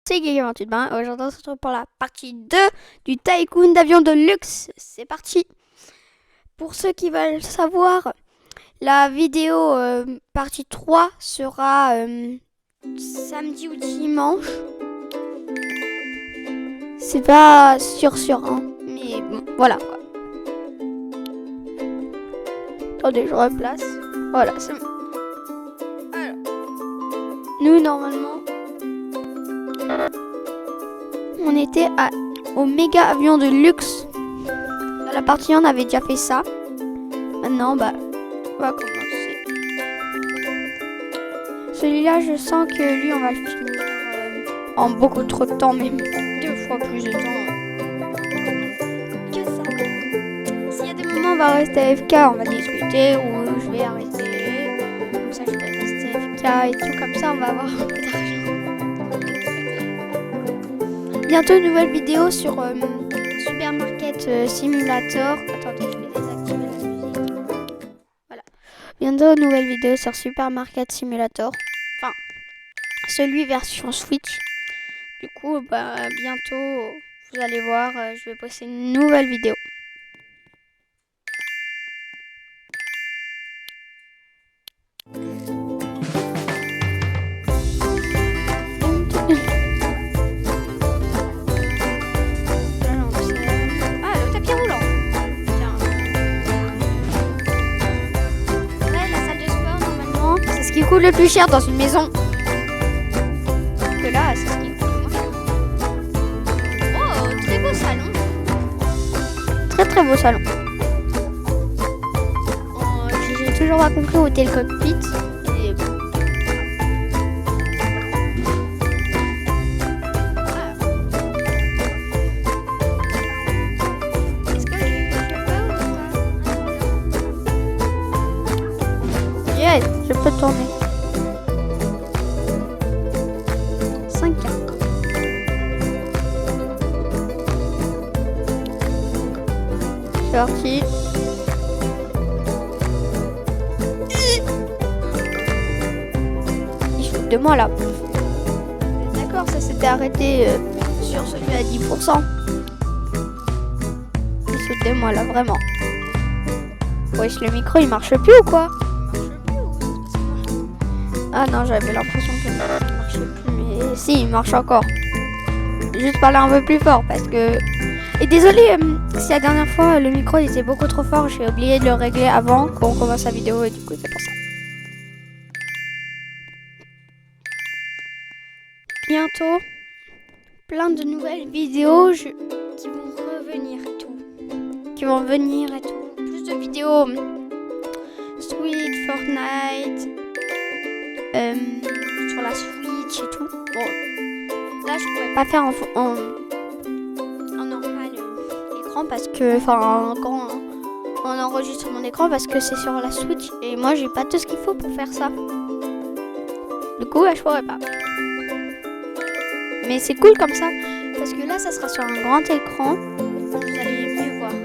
C'est Guillaume28. Aujourd'hui, on se retrouve pour la partie 2 du Tycoon d'avion de luxe. C'est parti. Pour ceux qui veulent savoir, la vidéo partie 3 sera samedi ou dimanche. C'est pas sûr, hein. Mais bon, voilà quoi. Attendez, je replace. Voilà, c'est bon. Alors, nous, normalement, on était au méga avion de luxe. Dans la partie 1, on avait déjà fait ça. Maintenant, on va commencer. Celui-là, je sens que lui, on va le finir en beaucoup trop de temps, même 2 fois plus de temps que ça. S'il y a des moments, on va rester AFK, on va discuter, ou je vais arrêter. Comme ça, je vais rester AFK et tout. Comme ça, on va avoir un peu d'argent. Bientôt une nouvelle vidéo sur Supermarket Simulator. Attendez, je vais désactiver la musique. Voilà. Bientôt une nouvelle vidéo sur Supermarket Simulator. Enfin, celui version Switch. Du coup, bientôt, vous allez voir, je vais poster une nouvelle vidéo. Ce qui coûte le plus cher dans une maison. Que là, c'est ce qui coûte le moins cher. Oh, très beau salon. Très beau salon. J'ai toujours pas compris où était le cockpit. Est-ce que je peux ou pas? Yeah, je peux tourner. 5 cartes. C'est parti. Il se fout de moi là. D'accord, ça s'était arrêté sur celui à 10%. Il se fout de moi là, vraiment. Wesh, le micro il marche plus ou quoi? Ah non, j'avais l'impression que ça ne marchait plus, mais si, il marche encore. Juste parler un peu plus fort parce que... Et désolé, si la dernière fois le micro il était beaucoup trop fort, j'ai oublié de le régler avant qu'on commence la vidéo et du coup c'est pour ça. Bientôt, plein de nouvelles vidéos qui vont revenir et tout. Qui vont venir et tout. Plus de vidéos Sweet, Fortnite... sur la Switch et tout. Bon, là je pourrais pas faire en normal écran parce que, enfin, quand on enregistre mon écran parce que c'est sur la Switch et moi j'ai pas tout ce qu'il faut pour faire ça. Du coup, je pourrais pas. Mais c'est cool comme ça parce que là ça sera sur un grand écran. Vous allez mieux voir. Ne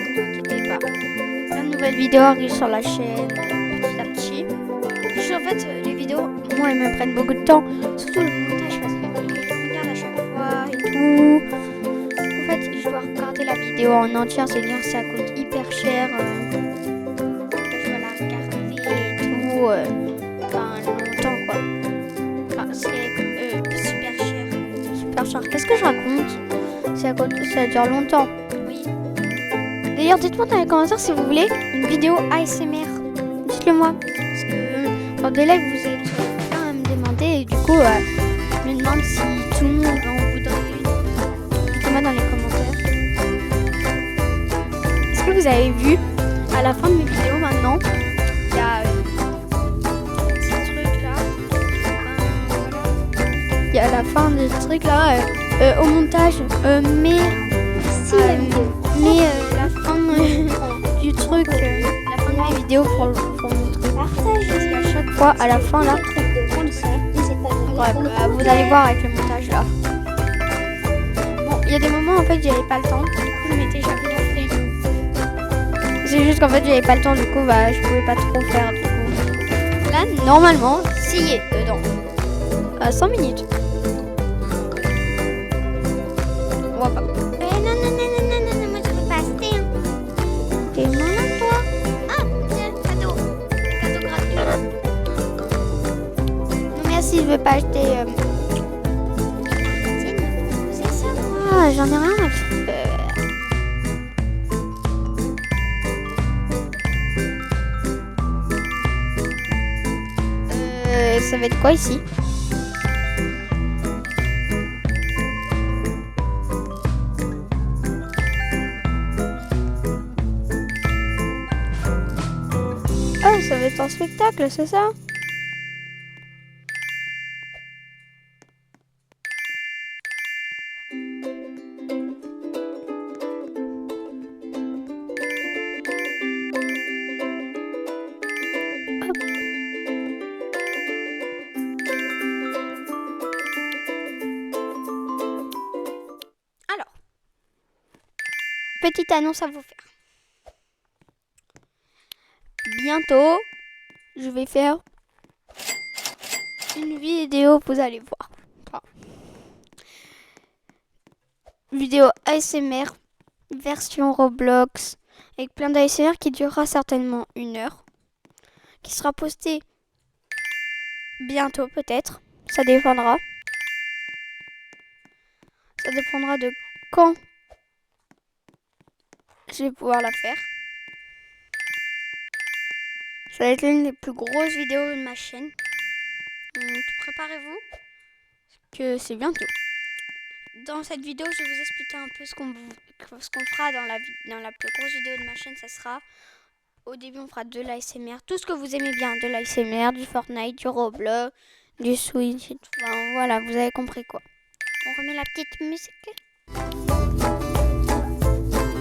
vous inquiétez pas. Plein de nouvelles vidéos arrivent sur la chaîne. En fait, les vidéos, moi, elles me prennent beaucoup de temps. Surtout le montage, parce que je regarde à chaque fois et tout. En fait, je dois regarder la vidéo en entière, c'est-à-dire que ça coûte hyper cher. Je dois la regarder et tout. Longtemps, quoi. Enfin, c'est super cher. Super cher. Qu'est-ce que je raconte? Ça dure longtemps. Oui. D'ailleurs, dites-moi dans les commentaires si vous voulez une vidéo ASMR. Dites-le moi. Parce que lors des lives, vous êtes plein à me demander et du coup, je me demande si tout le monde en voudrait une. Dites-moi dans les commentaires. Est-ce que vous avez vu, à la fin de mes vidéos maintenant, il y a ce truc là. Il y a la fin de ce truc là, au montage, mais la fin du truc, la fin de mes vidéos pour montrer. Parce qu'à chaque fois, à la fin là, vous allez voir avec le montage là. Bon, il y a des moments en fait j'avais pas le temps, du coup je m'étais jamais fait. C'est juste qu'en fait j'avais pas le temps, du coup je pouvais pas trop faire du coup. Là normalement, s'il est dedans. à 100 minutes. On va pas. Non, moi je veux pas acheter. Hein. T'es malin, toi? Ah, tiens, cadeau. Cadeau gratuit. Non, merci, je veux pas acheter. C'est ça. Ah, j'en ai rien à faire. Ça va être quoi ici? Oh, ça va être un spectacle, c'est ça? Alors, petite annonce à vous faire. Bientôt, je vais faire une vidéo, vous allez voir. Enfin, vidéo ASMR, version Roblox, avec plein d'ASMR qui durera certainement 1 heure, qui sera postée bientôt peut-être, ça dépendra. Ça dépendra de quand je vais pouvoir la faire. Ça va être l'une des plus grosses vidéos de ma chaîne. Donc préparez-vous, que c'est bientôt. Dans cette vidéo, je vais vous expliquer un peu ce qu'on fera dans la plus grosse vidéo de ma chaîne. Ça sera, au début, on fera de l'ASMR. Tout ce que vous aimez bien, de l'ASMR, du Fortnite, du Roblox, du Switch. Enfin, voilà, vous avez compris quoi. On remet la petite musique.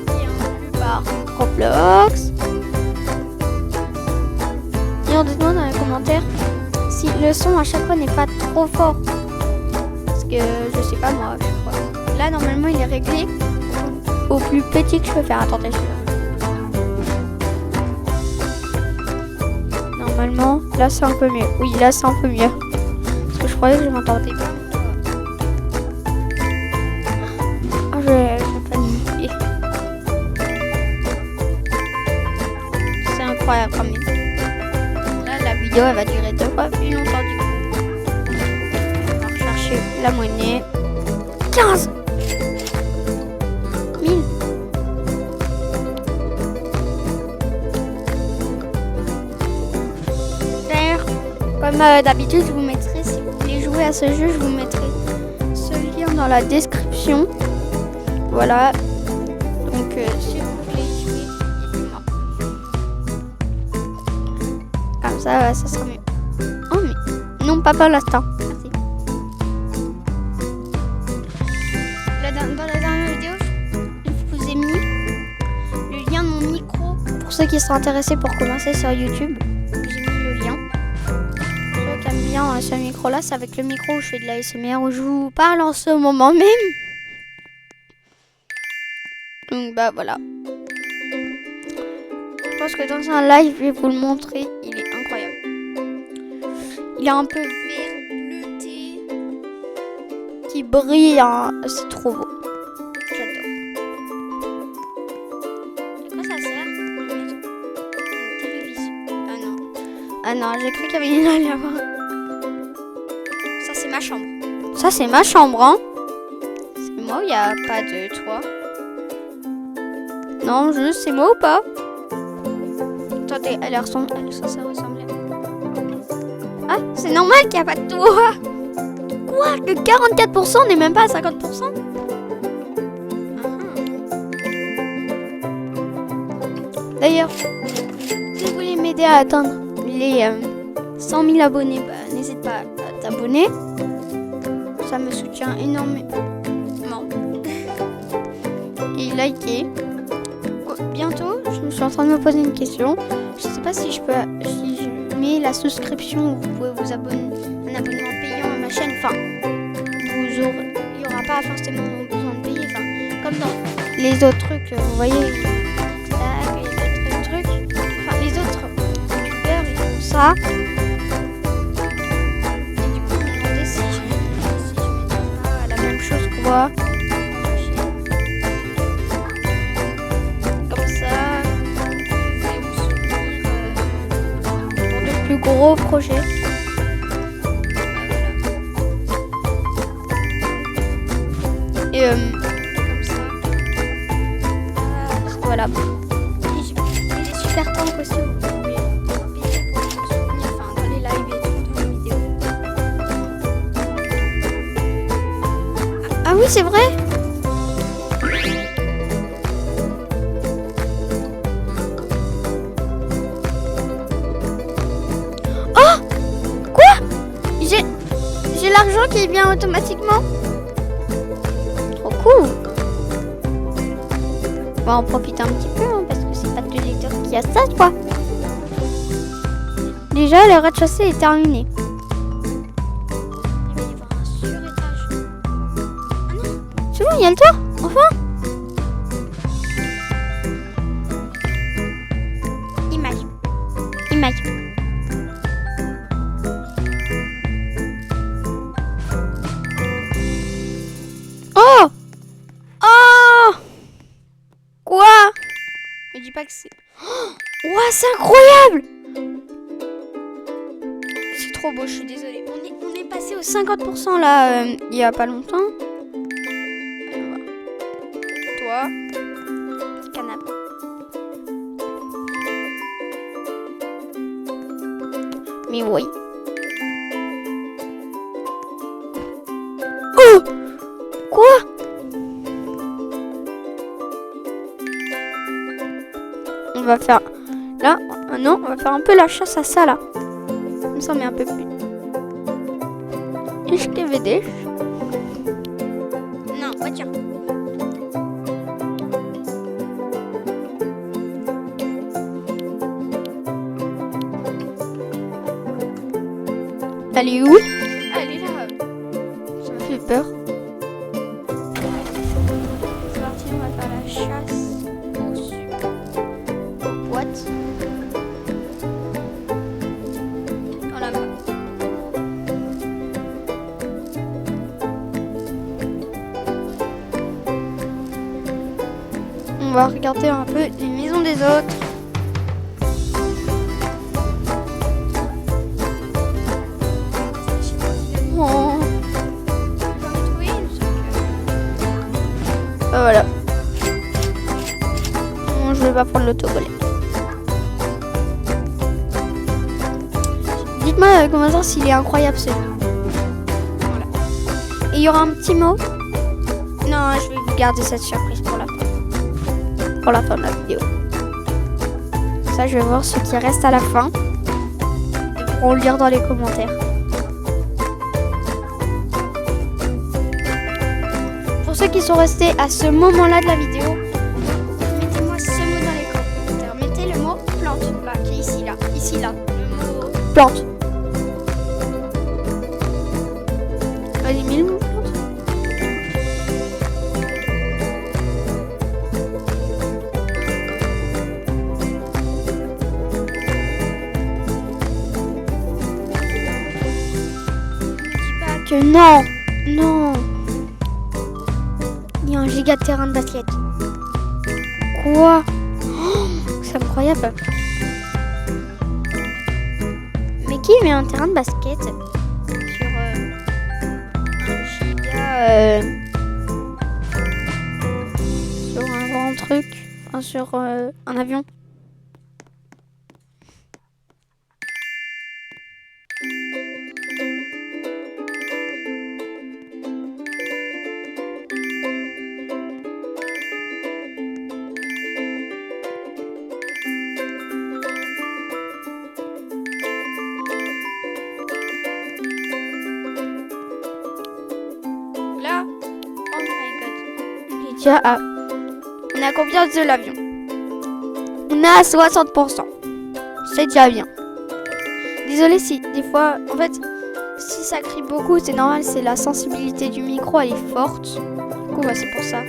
Et on plus par Roblox. Et on dites-moi dans les commentaires si le son à chaque fois n'est pas trop fort. Parce que je sais pas moi, je crois. Là normalement il est réglé au plus petit que je peux faire. Attendez, je vais là. Normalement, là c'est un peu mieux. Oui, là c'est un peu mieux. Parce que je croyais que je m'entendais pas. Oh, je vais paniquer. C'est incroyable quand même. La vidéo elle va durer 2 fois plus longtemps du coup. On va rechercher la monnaie. 15 000. D'ailleurs, comme d'habitude, je vous mettrai, si vous voulez jouer à ce jeu, je vous mettrai ce lien dans la description. Voilà. Donc si vous voulez jouer, dites-moi. Comme ça, ça sera mieux. Oh mais non, pas pour l'instant. Merci. Dans la dernière vidéo, je vous ai mis le lien de mon micro. Pour ceux qui seraient intéressés pour commencer sur YouTube, j'ai mis le lien. Pour ceux qui aiment bien ce micro-là, c'est avec le micro où je fais de la ASMR, où je vous parle en ce moment même. Donc bah voilà. Je pense que dans un live, je vais vous le montrer. Il est incroyable. Il est un peu vert, bleuté, qui brille. Hein. C'est trop beau. J'adore. À quoi ça sert? Une télévision. Ah non. Ah non, j'ai cru qu'il y avait une allée là-bas. Ça, c'est ma chambre. Ça, c'est ma chambre, hein. C'est moi ou il n'y a pas de toit? Non, juste, c'est moi ou pas? Attendez, elle ressemble. Ça ressemble. Ah, c'est normal qu'il n'y a pas de toit. Quoi? Que 44%, on n'est même pas à 50%? D'ailleurs, si vous voulez m'aider à atteindre les 100 000 abonnés, bah, n'hésite pas à t'abonner. Ça me soutient énormément. Et liker. Bientôt, je me suis en train de me poser une question. Je sais pas si je mets la souscription où vous pouvez vous abonner, un abonnement payant à ma chaîne. Enfin, il n'y aura pas forcément besoin de payer. Enfin, comme dans les autres trucs, vous voyez, les autres trucs. Enfin, les autres youtubeurs, ils font ça. Et du coup, je me demandais si gros projet. Et comme ça. Voilà. Il est super tendre aussi. Vous pouvez payer pour le soutenir, enfin dans les lives et tout, dans les vidéos. Ah oui, c'est vrai. J'ai l'argent qui vient automatiquement. Trop cool. On va en profiter un petit peu hein, parce que c'est pas tous les lecteurs qui a ça, quoi. Déjà, le rez-de-chaussée est terminé. Il va y avoir un surétage. Ah non, c'est bon, il y a le toit. Enfin. Image. Oh! Oh! Quoi? Me dis pas que c'est... Oh! Ouah, c'est incroyable! C'est trop beau, je suis désolée. On est passé au 50% là, il y a pas longtemps. Toi, canapé. Mais oui. Oh! Quoi? On va faire... Là, non, on va faire un peu la chasse à ça, là. Comme ça, on met un peu plus. HTVD. Non, voiture. Elle est où? Elle est là. Ça me fait peur. C'est parti, on va faire la chasse aux boîtes. Dans la boîte. On va regarder un peu les maisons des autres. Oh. Voilà. Non, je vais pas prendre l'autocollant. Dites-moi dans les commentaires s'il est incroyable celui-là. Voilà. Et il y aura un petit mot. Non, je vais vous garder cette surprise pour la fin. Pour la fin de la vidéo. Ça, je vais voir ceux qui restent à la fin. Ils pourront le lire dans les commentaires. Pour ceux qui sont restés à ce moment-là de la vidéo, mettez-moi ce mot dans les commentaires. Mettez le mot plante, là, qui est ici, là. Ici, là. Le mot plante. Vas-y, mets le mot plante. Ne dis pas que non. Non. Il y a un giga de terrain de basket. Quoi? Oh, c'est incroyable. Mais qui met un terrain de basket sur un giga... sur un grand truc? Enfin, sur un avion? Là, oh my god. On est déjà à... On est à combien de l'avion? On est à 60%. C'est déjà bien. Désolée si des fois... En fait, si ça crie beaucoup, c'est normal. C'est la sensibilité du micro, elle est forte. Du coup, bah, c'est pour ça.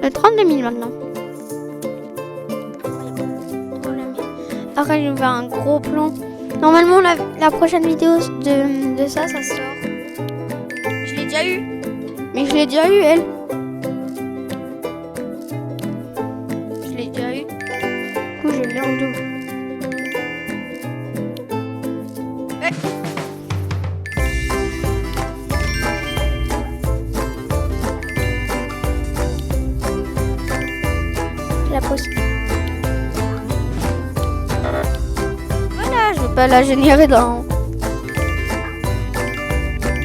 Le 32 000 maintenant. Après, je vais faire un gros plan Normalement, la prochaine vidéo de ça sort. Je l'ai déjà eu. Mais je l'ai déjà eu, elle. Je l'ai déjà eu. Du coup, je l'ai en double. La pause. Voilà, je vais pas la générer dans...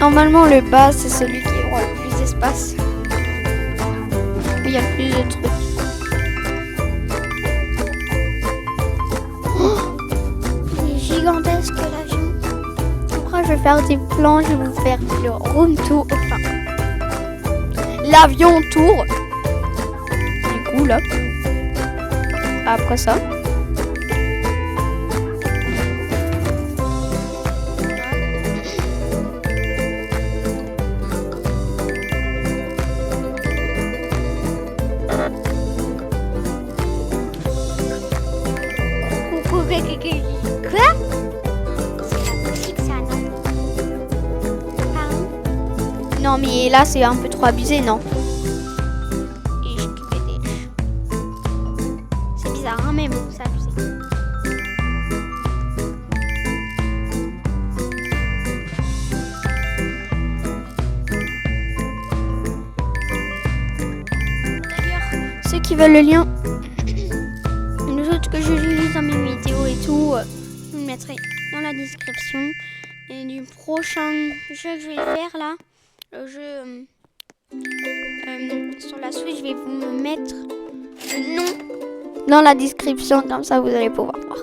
Normalement, le bas, c'est celui qui aura le plus d'espace. Où il y a le plus de trucs. Il est gigantesque, l'avion. Après, je vais faire des plans, je vais vous faire le room tour. Enfin, l'avion tour. Du coup, là. Après ça. Quoi? C'est pas possible ça, non? Pardon? Non, mais là, c'est un peu trop abusé, non? C'est bizarre, hein, mais bon, c'est abusé. D'ailleurs, ceux qui veulent le lien, les autres que j'utilise dans mes vidéos et tout, je vous le mettrai dans la description. Et du prochain jeu que je vais faire là, le jeu sur la Switch, je vais vous me mettre le nom dans la description, comme ça vous allez pouvoir voir.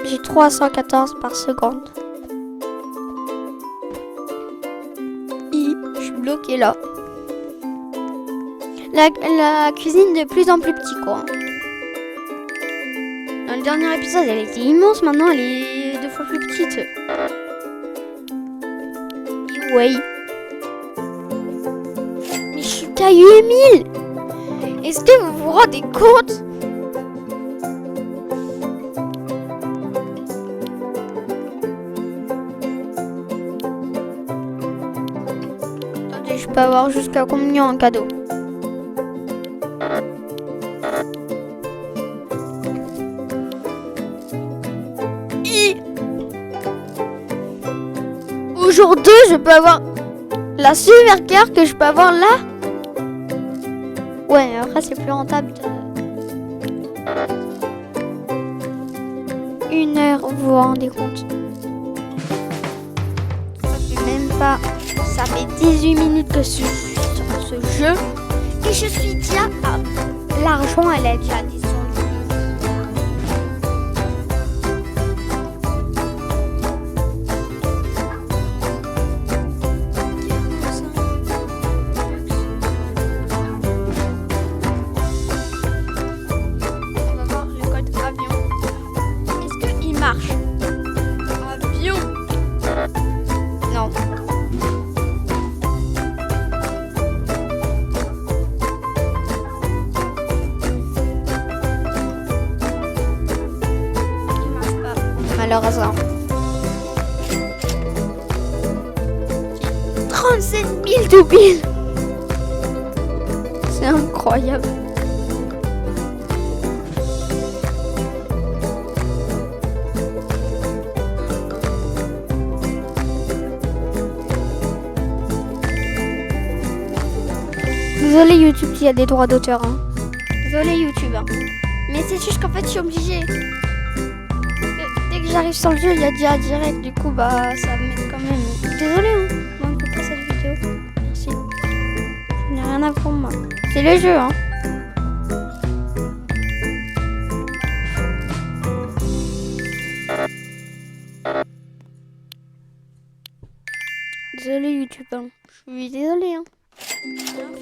J'ai 314 par seconde. Et je suis bloquée là. La cuisine de plus en plus petit, quoi. Dans le dernier épisode, elle était immense. Maintenant, elle est 2 fois plus petite. Et ouais. Mais je suis à 8000. Est-ce que vous vous rendez compte? Attendez, je peux avoir jusqu'à combien en cadeau? Au jour 2, je peux avoir la super carte que je peux avoir là. Ouais, mais après c'est plus rentable de... 1 heure, vous vous rendez compte? Ça fait même pas... Ça fait 18 minutes que je suis sur ce jeu. Et je suis déjà à... L'argent, elle est déjà descendue. Avion. Non. Il marche pas. Malheureusement. 37 000 doubles. C'est incroyable. Désolé YouTube s'il y a des droits d'auteur. Hein. Désolé YouTube. Hein. Mais c'est juste qu'en fait je suis obligée. Dès que j'arrive sur le jeu, il y a déjà direct. Du coup, bah ça va me mettre quand même. Désolé, hein. Moi, je fais pas cette vidéo. Merci. Je n'ai rien à pour moi. C'est le jeu, hein. Désolé YouTube. Hein. Je suis désolée. Hein.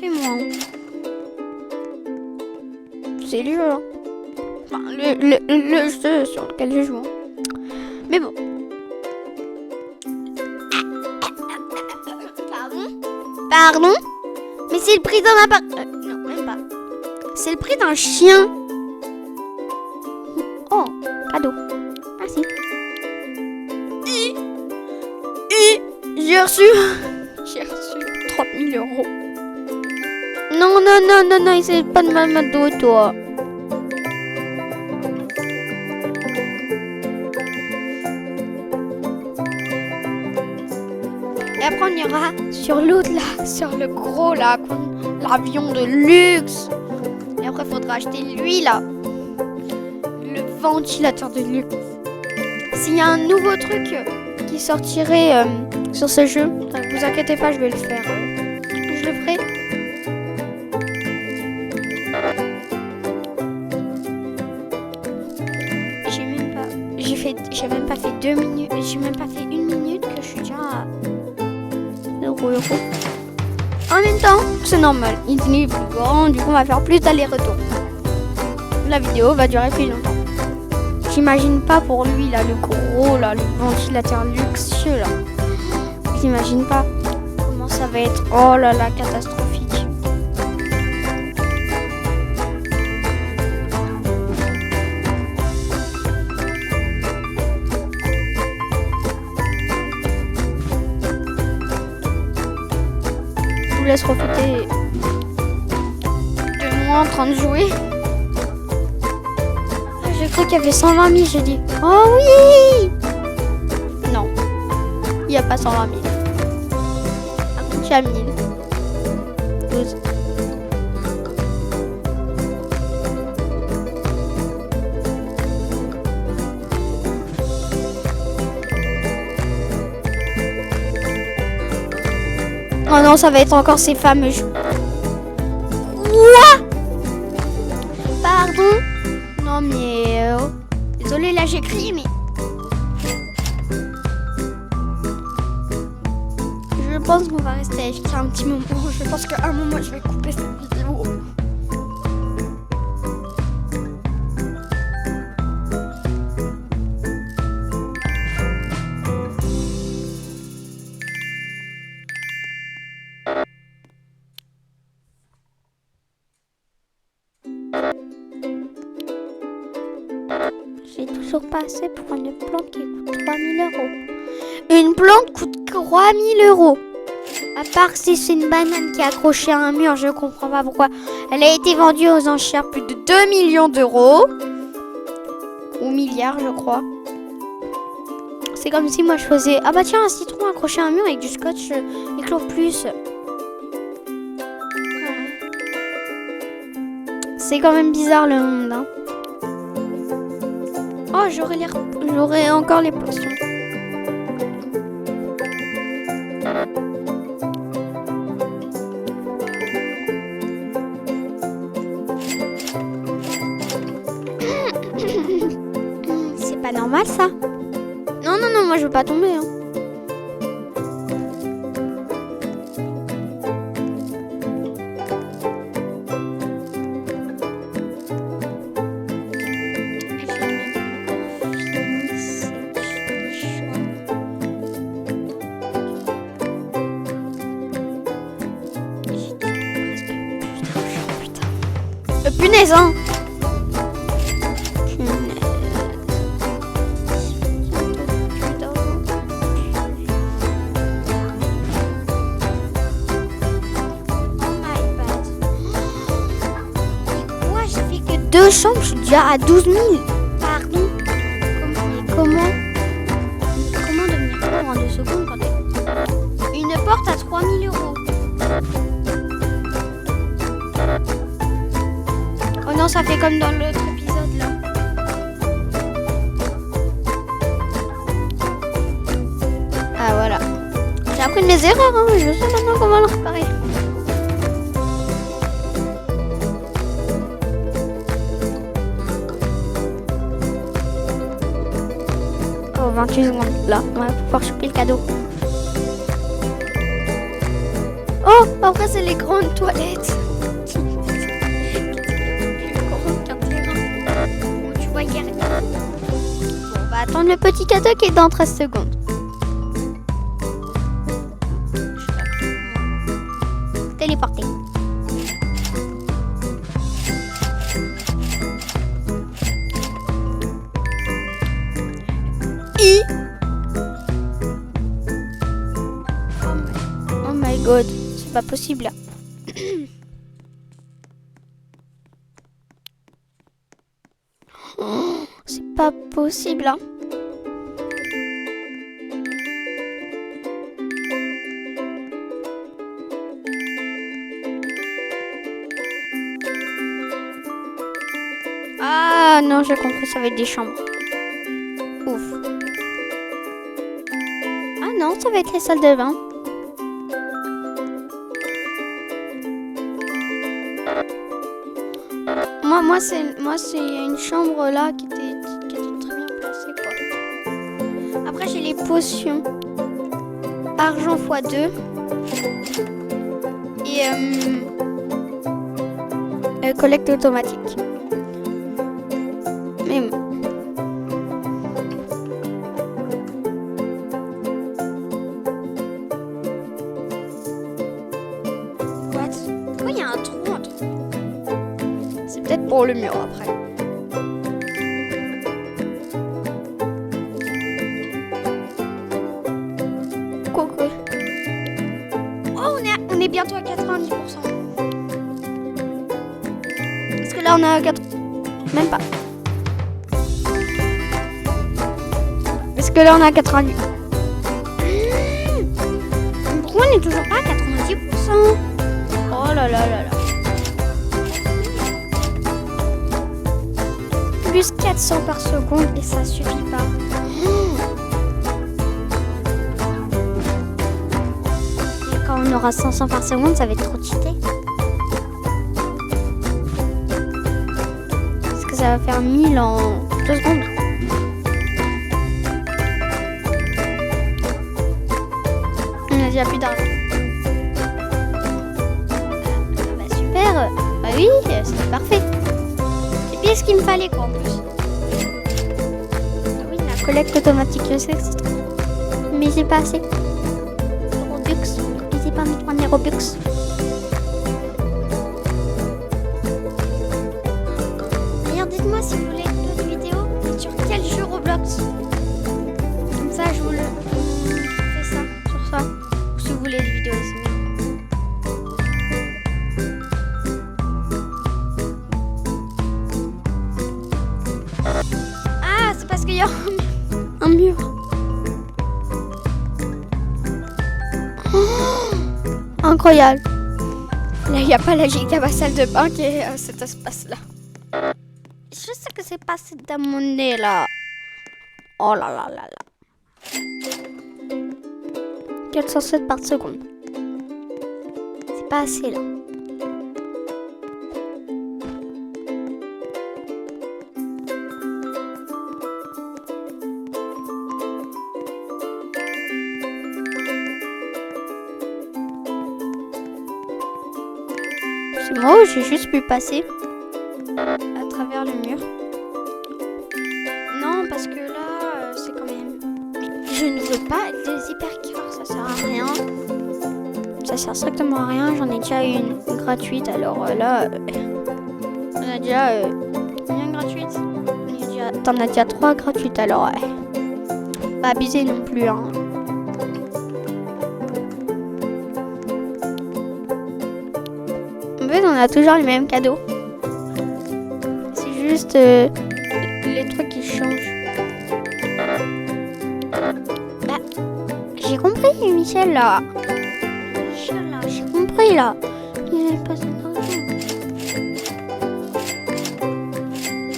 Fais-moi. C'est le jeu. Hein. Enfin, le jeu sur lequel je joue. Hein. Mais bon. Pardon? Mais c'est le prix d'un appart... non, même pas. C'est le prix d'un chien. J'ai reçu 30 000 euros. Non, essaye pas de m'amadouer, toi. Et après, on ira sur l'autre, là, sur le gros, là, l'avion de luxe. Et après, il faudra acheter lui, là. Le ventilateur de luxe. S'il y a un nouveau truc qui sortirait sur ce jeu, ne vous inquiétez pas, je vais le faire. Je le ferai. J'ai même pas fait 2 minutes. J'ai même pas fait 1 minute que je suis déjà à 0 €. En même temps, c'est normal. Disney est plus grand, du coup on va faire plus d'aller-retour. La vidéo va durer plus longtemps. J'imagine pas pour lui là, le gros là, le ventilateur luxueux là. J'imagine pas comment ça va être. Oh là là, catastrophique. Je vous laisse profiter de moi en train de jouer. J'ai cru qu'il y avait 120 000, j'ai dit oh oui. Non, il n'y a pas 120 000. Par contre, il y a 1000. 12. Oh non, ça va être encore ces fameux jeux. Quoi? Pardon? Non mais... Désolée, là j'ai crié, mais... Je pense qu'on va rester jusqu'à un petit moment. Je pense qu'à un moment, je vais couper cette vidéo. J'ai toujours pas assez pour une plante qui coûte 3 000 €. Une plante coûte 3 000 €. À part si c'est une banane qui est accrochée à un mur, je comprends pas pourquoi. Elle a été vendue aux enchères plus de 2 millions d'euros. Ou milliards, je crois. C'est comme si moi je faisais... Ah bah tiens, un citron accroché à un mur avec du scotch éclos plus. C'est quand même bizarre le monde, hein. Oh, j'aurai encore les potions. C'est pas normal ça. Non, moi je veux pas tomber, hein. Punaise, hein. Deux chambres, je suis déjà à 12 000. Pardon. Comment devenir pauvre en 2 secondes quand une porte à 3 000 €. Oh non, ça fait comme dans l'autre épisode là. Ah voilà. J'ai appris de mes erreurs, hein. Je sais maintenant comment le réparer. Oh, 28 secondes. Là, on va pouvoir choper le cadeau. Oh, après c'est les grandes toilettes. On va attendre le petit cadeau qui est dans 13 secondes. Téléporter. god, c'est pas possible. Oh, c'est pas possible, hein. Ah non, j'ai compris, ça va être des chambres. Ouf. Ah non, ça va être les salles de bain. Moi c'est une chambre là qui était très bien placée quoi. Après j'ai les potions. Argent x2. Et collecte automatique. Mais what? Pourquoi il y a un trou entre? C'est peut-être pour le mur après. Coucou. Oh, on est bientôt à 90%. Parce que là on est à 4... Même pas. Parce que là on est à 90. Pourquoi on est toujours pas à 90%? Oh là là là là. Plus 400 par seconde et ça suffit pas. Et quand on aura 500 par seconde, ça va être trop cheaté. Parce que ça va faire 1000 en 2 secondes. On a déjà plus d'argent. Bah super. Bah oui, c'est parfait. C'est bien ce qu'il me fallait quoi en plus. Ah oui, la collecte automatique, je sais que c'est trop. Mais j'ai pas assez. Robux. N'hésitez pas à me prendre les Robux. D'ailleurs, dites-moi si vous voulez d'autres vidéos sur quel jeu Roblox. Comme ça, je vous le fais ça, sur ça. Ou si vous voulez des vidéos aussi. Ah, c'est parce qu'il y a un mur. Oh, incroyable. Là, il n'y a pas la giga salle de bain qui est à cet espace-là. Je sais que c'est passé dans mon nez, là. Oh là là là là. 407 par seconde. C'est pas assez, là. C'est moi ou j'ai juste pu passer à travers le mur? Non, parce que là, c'est quand même... Je ne veux pas des hypercars, ça sert à rien. Ça sert strictement à rien, j'en ai déjà une gratuite, alors là... on a déjà... combien gratuite? T'en as déjà 3 gratuites, alors ouais. Pas abuser non plus, hein. En fait, on a toujours les mêmes cadeaux. C'est juste les trucs qui changent. Bah, j'ai compris, Michel, là. Michel, là, j'ai compris, là. Il est passé par là.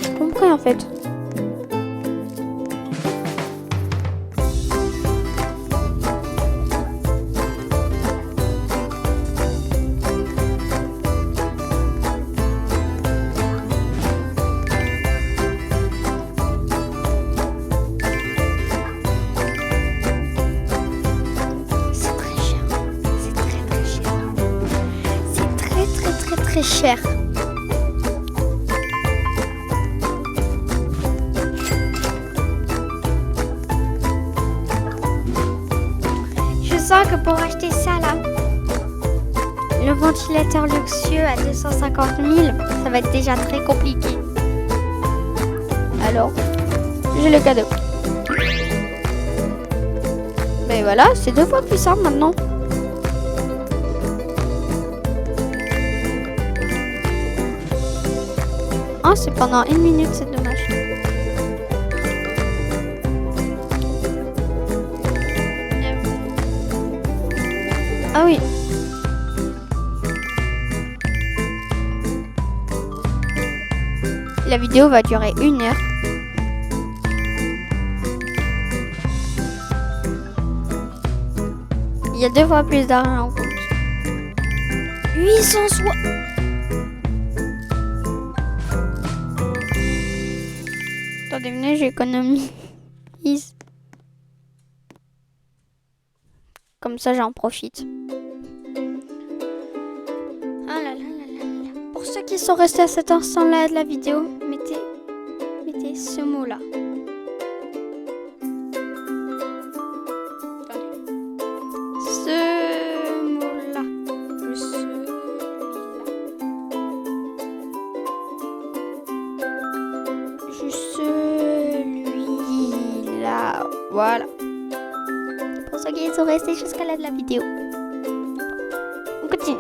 J'ai compris, en fait. Très cher. Je sens que pour acheter ça là, le ventilateur luxueux à 250 000, ça va être déjà très compliqué. Alors, j'ai le cadeau. Mais voilà, c'est 2 fois plus simple maintenant. Ah, c'est pendant 1 minute, c'est dommage. Ah oui. La vidéo va durer 1 heure. Il y a 2 fois plus d'argent en compte. 860. Attendez, venez, j'économise. Comme ça, j'en profite. Ah là là là là là. Pour ceux qui sont restés à cet instant-là de la vidéo, mettez ce mot-là. Ce mot-là. Celui-là. Voilà. Pour ceux qui sont restés jusqu'à la de la vidéo. On continue.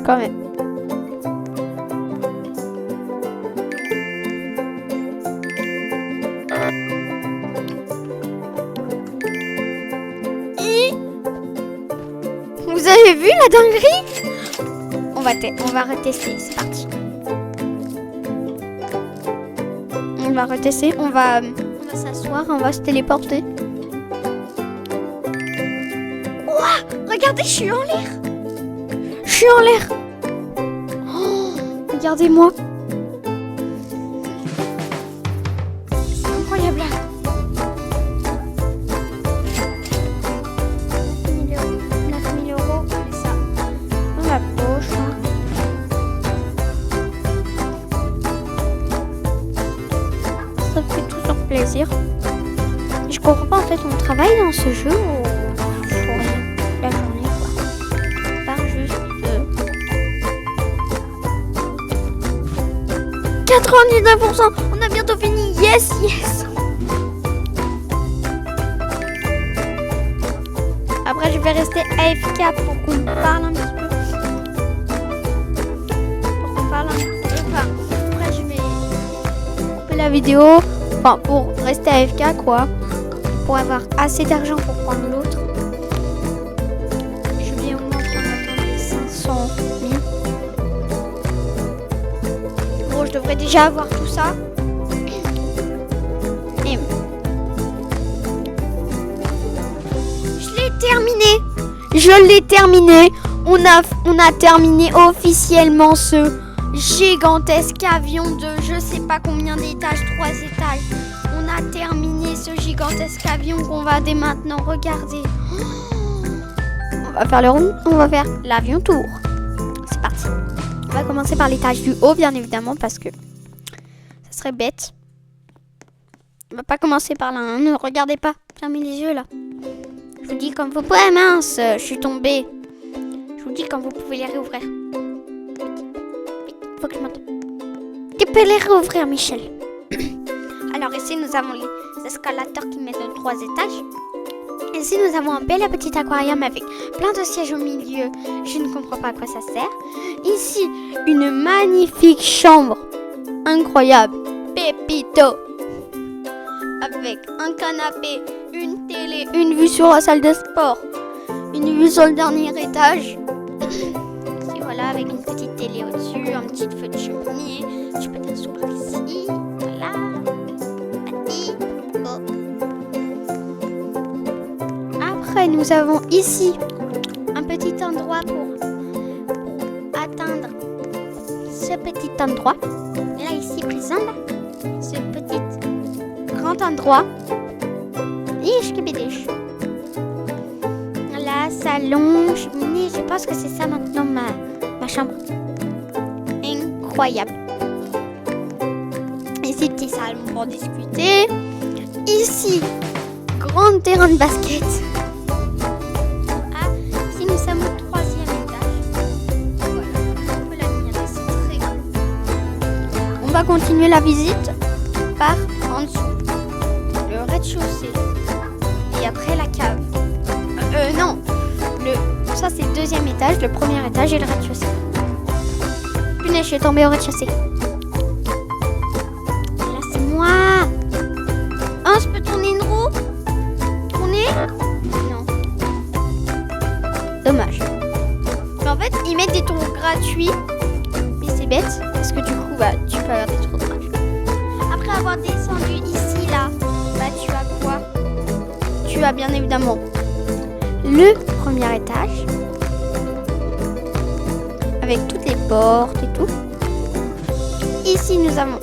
Quand même. Vous avez vu la dinguerie? On va retester, c'est parti. On va retester, on va s'asseoir, on va se téléporter. Ouah, regardez, je suis en l'air. Je suis en l'air. Oh, regardez-moi. C'est incroyable. 9 000 euros, on met ça dans la poche. Ça me fait toujours plaisir. Je comprends pas, en fait, on travaille dans ce jeu ou faut rien la journée, quoi. Pas juste 99%. On a bientôt fini. Yes, yes. Après, je vais rester AFK pour qu'on parle un petit peu. Pour qu'on parle un petit peu. Enfin, après, je vais couper la vidéo. Enfin, pour rester AFK, quoi. Pour avoir assez d'argent pour prendre l'autre. Je vais au moins prendre les 500 000. Bon, je devrais déjà avoir tout ça. Et je l'ai terminé. On a terminé officiellement ce gigantesque avion de je sais pas combien d'étages, 3 étages. On a terminé ce gigantesque avion qu'on va dès maintenant regarder. On va faire le rond, on va faire l'avion tour. C'est parti. On va commencer par l'étage du haut, bien évidemment, parce que ça serait bête. On va pas commencer par là, hein. Ne regardez pas. Fermez les yeux là. Je vous dis comme vous pouvez. Mince, je suis tombée. Je vous dis quand vous pouvez les réouvrir. Vite, faut que je monte. Tu peux les réouvrir, Michel. Alors ici, nous avons les escalators qui mènent aux 3 étages. Ici, nous avons un bel petit aquarium avec plein de sièges au milieu. Je ne comprends pas à quoi ça sert. Ici, une magnifique chambre. Incroyable. Pépito. Avec un canapé, une télé, une vue sur la salle de sport, une vue sur le dernier étage. Ici, voilà, avec une petite télé au-dessus, un petit feu de cheminée. Tu peux t'asseoir ici. Voilà. Après, nous avons ici un petit endroit pour atteindre ce petit endroit. Là, ici, présent, là. Ce petit grand endroit. Là, salon, cheminée. Je pense que c'est ça maintenant ma chambre. Incroyable. Ici, petit salon pour discuter. Ici, grand terrain de basket. Ah, ici, nous sommes au 3e étage. Voilà, on peut l'admirer, c'est très cool. On va continuer la visite par en dessous. Le rez-de-chaussée. Et après, la cave. Non, le ça c'est le deuxième étage, le premier étage et le rez-de-chaussée. Punaise, je suis tombée au rez-de-chaussée. Et là c'est moi. Oh, je peux tourner une roue? Tourner? Non. Dommage. Mais en fait, ils mettent des tours gratuits. Mais c'est bête, parce que du coup, bah, tu peux avoir des tours gratuits. Après avoir descendu ici, là, bah, tu as quoi? Tu as bien évidemment le premier étage. Avec toutes les portes et tout. Ici, nous avons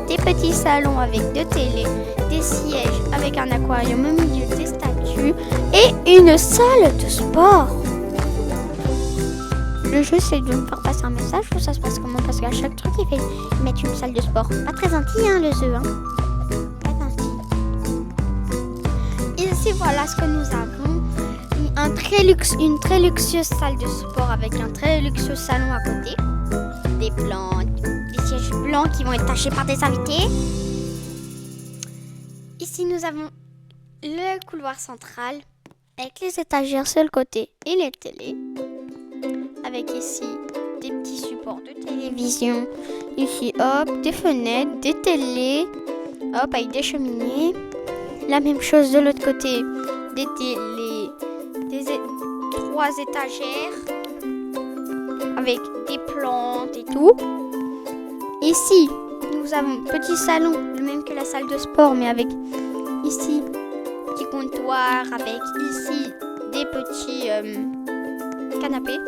des petits salons avec deux télés, des sièges avec un aquarium au milieu des statues et une salle de sport. Le jeu, c'est de me faire passer un message ou ça se passe comment? Parce qu'à chaque truc, ils mettent une salle de sport. Pas très gentil, hein, le jeu. Hein. Pas gentil. Ici, voilà ce que nous avons. Une très luxueuse salle de sport avec un très luxueux salon à côté. Des plantes, des sièges blancs qui vont être tachés par des invités. Ici, nous avons le couloir central avec les étagères sur le côté et les télés. Avec ici des petits supports de télévision. Ici, hop, des fenêtres, des télés. Hop, avec des cheminées. La même chose de l'autre côté. Des télés, trois étagères. Avec des plantes et tout. Ici, nous avons un petit salon, le même que la salle de sport, mais avec ici, petit comptoir, avec ici des petits canapés.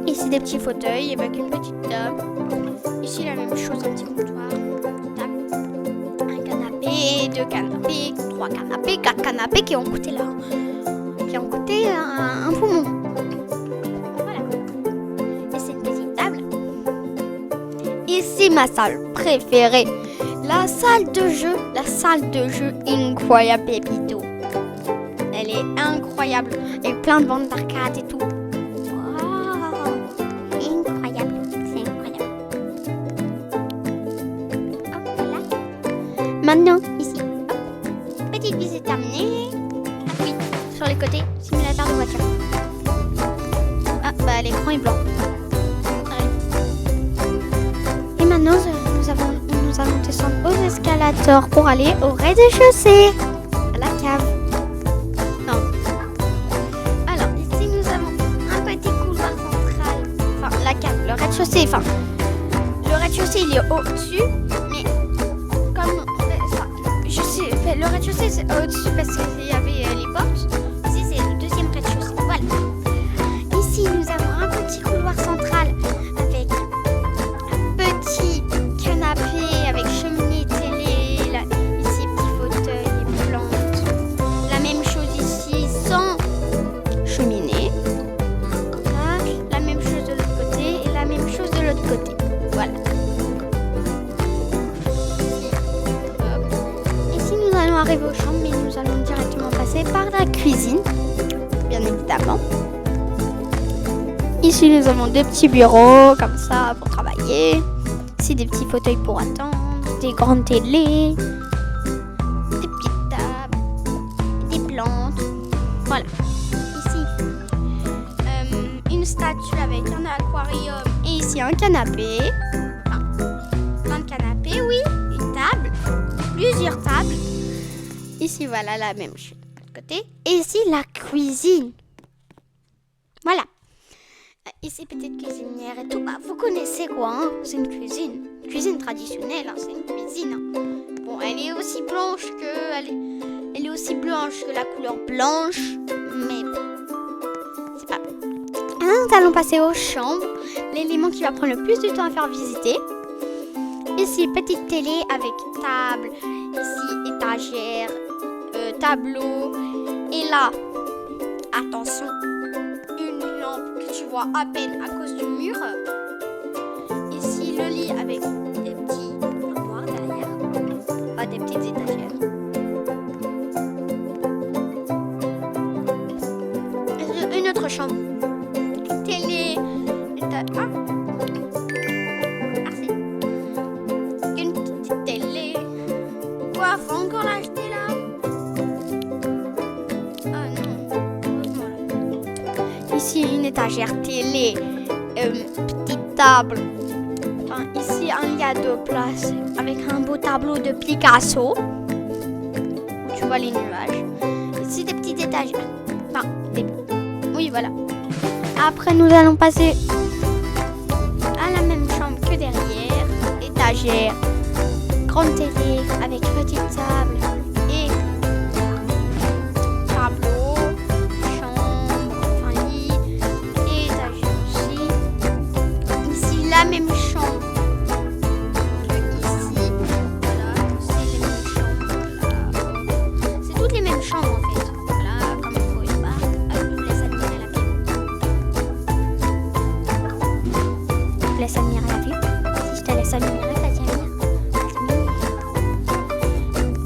Ici, des petits fauteuils avec une petite table. Ici, la même chose, un petit comptoir, une table, un canapé, deux canapés, trois canapés, quatre canapés qui ont coûté là. Qui ont coûté un poumon. Ici, ma salle préférée, la salle de jeu incroyable Pépito. Elle est incroyable, avec plein de bandes d'arcade et tout. Wow, incroyable, c'est incroyable. Hop, voilà. Maintenant, ici, hop, petite visite terminée. Ah oui, sur les côtés, simulateur de voiture. Ah, bah l'écran est blanc. Maintenant, nous allons descendre aux escalators pour aller au rez-de-chaussée, à la cave. Non. Alors, ici, nous avons un petit couloir central. Enfin, la cave, le rez-de-chaussée. Enfin, le rez-de-chaussée, il est au-dessus. Mais, comme... Enfin, je sais, le rez-de-chaussée, c'est au-dessus parce qu'il y avait les portes. Ici, c'est le deuxième rez-de-chaussée. Voilà. Ici, nous avons un petit couloir central avec... avec cheminée, télé, là, ici petit fauteuil et plantes. La même chose ici sans cheminée. Là, la même chose de l'autre côté et la même chose de l'autre côté. Voilà. Ici nous allons arriver aux chambres, mais nous allons directement passer par la cuisine, bien évidemment. Ici nous avons deux petits bureaux comme ça pour travailler. Ici, des petits fauteuils pour attendre, des grandes télés, des petites tables, des plantes. Voilà. Ici, une statue avec un aquarium et ici un canapé. Enfin, un canapé, oui. Une table, plusieurs tables. Ici, voilà la même chose de l'autre côté. Et ici, la cuisine. Voilà. Ici, petite cuisinière et tout. Bah, vous connaissez quoi, hein? C'est une cuisine. Cuisine traditionnelle, hein? C'est une cuisine. Hein. Bon, elle est aussi blanche que... Elle est aussi blanche que la couleur blanche. Mais... c'est pas... Nous allons passer aux chambres. L'élément qui va prendre le plus de temps à faire visiter. Ici, petite télé avec table. Ici, étagère. Tableau. Et là, attention... tu vois à peine à cause du mur. Ici, le lit avec des petits armoires derrière. Pas des petites étagères. Une autre chambre. Télé. Ah. Merci. Une petite télé. Quoi, faut encore l'acheter là? Ah non. étagères télé, petite table. Enfin, ici, il y a 2 places avec un beau tableau de Picasso. Tu vois les nuages. Ici, des petites étagères. Enfin, oui, voilà. Après, nous allons passer à la même chambre que derrière. Étagère, grande télé avec petite table et tableau, chambre, enfin lit, et étagère aussi. Ici, la même chambre que ici. Voilà, c'est les mêmes chambres. C'est toutes les mêmes chambres en fait. Voilà, comme vous pouvez voir. Je vous laisse admirer la vue. Je vous laisse admirer la vue. Si je te laisse admirer, vas-y, admire.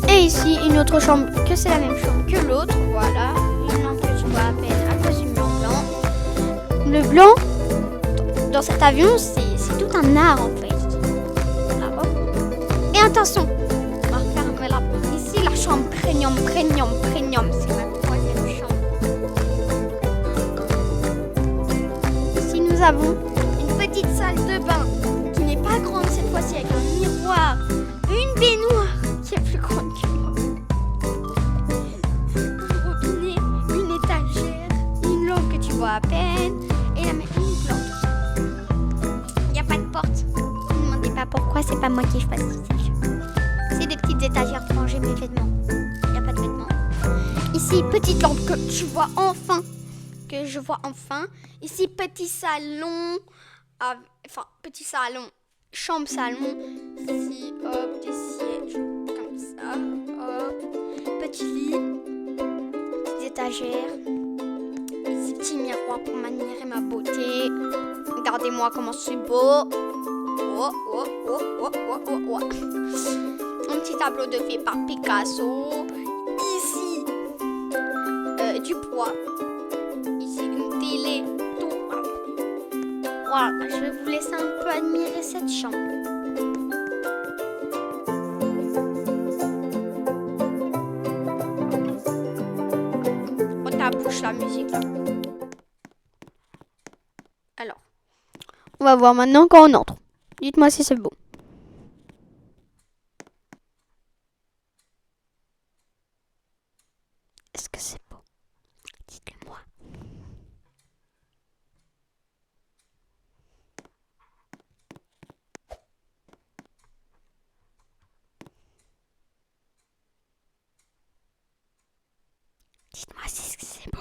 Et ici, une autre chambre, que c'est la même chambre que l'autre. Voilà, une lampe que tu vois à peine à cause du mur blanc. Le blanc, dans cet avion, c'est tout un art en fait. Là, hop. Et attention, on va refermer la porte. Ici, la chambre premium, c'est ma 3e chambre. Ici, nous avons une petite salle de bain qui n'est pas grande cette fois-ci, avec un miroir, une baignoire qui est plus grande que moi, un robinet, une étagère, une lampe que tu vois à peine, et la même une plante. Il n'y a pas de porte. Ne me demandez pas pourquoi, c'est pas moi qui choisis. C'est des petites étagères pour ranger mes vêtements. Il n'y a pas de vêtements. Ici, petite lampe que tu vois enfin, que je vois enfin. Ici, petit salon, enfin petit salon, chambre salon. Ici, hop, des sièges comme ça, hop, petit lit, petite étagère. Ici, petit miroir pour m'admirer ma beauté. Regardez-moi comment c'est beau. Oh, oh, oh, oh, oh, oh, oh. Un petit tableau de fait par Picasso. Ici, du poids. Ici, une télé. Tout. Voilà, je vais vous laisser un peu admirer cette chambre. Oh, ta bouche la musique là. Alors, on va voir maintenant quand on entre. Dites-moi si c'est beau. Est-ce que c'est beau? Dites-le moi. Dites-moi si c'est beau.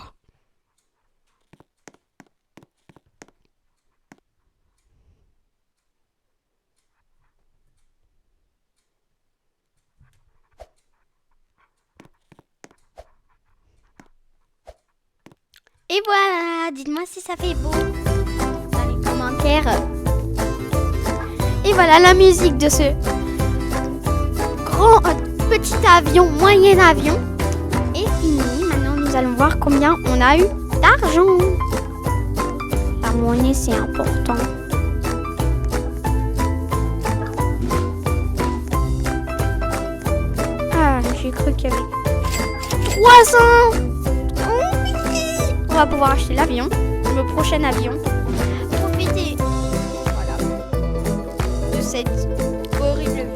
Et voilà, dites-moi si ça fait beau dans les commentaires. Et voilà, la musique de ce grand petit avion, moyen avion est finie. Maintenant, nous allons voir combien on a eu d'argent. La monnaie, c'est important. Ah, j'ai cru qu'il y avait 300. On va pouvoir acheter l'avion, le prochain avion. Profitez, voilà, de cette horrible vue.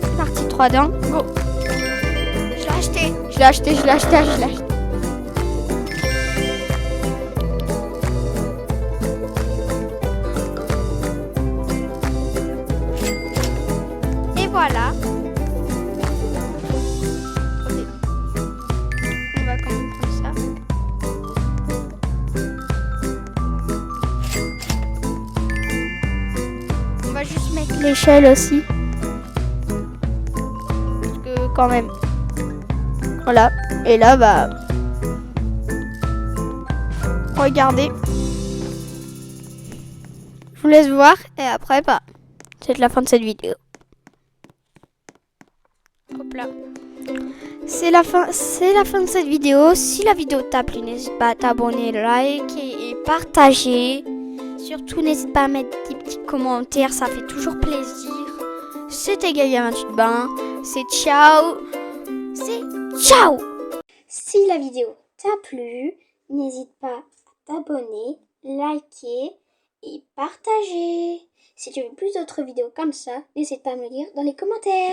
C'est parti, 3 dents, go. Je l'ai acheté, je l'ai acheté, je l'ai acheté, je l'ai acheté. Et voilà. On va quand même prendre ça. On va juste mettre l'échelle aussi. Parce que quand même. Voilà. Et là, bah. Regardez. Je vous laisse voir. Et après, bah. C'est la fin de cette vidéo. Hop là. C'est la fin de cette vidéo. Si la vidéo t'a plu, n'hésite pas à t'abonner, liker et partager. Surtout, n'hésite pas à mettre des petits commentaires, ça fait toujours plaisir. C'était Gaïa28Bain, c'est ciao. C'est ciao. Si la vidéo t'a plu, n'hésite pas à t'abonner likez et partagez. Si tu veux plus d'autres vidéos comme ça, n'hésite pas à me le dire dans les commentaires.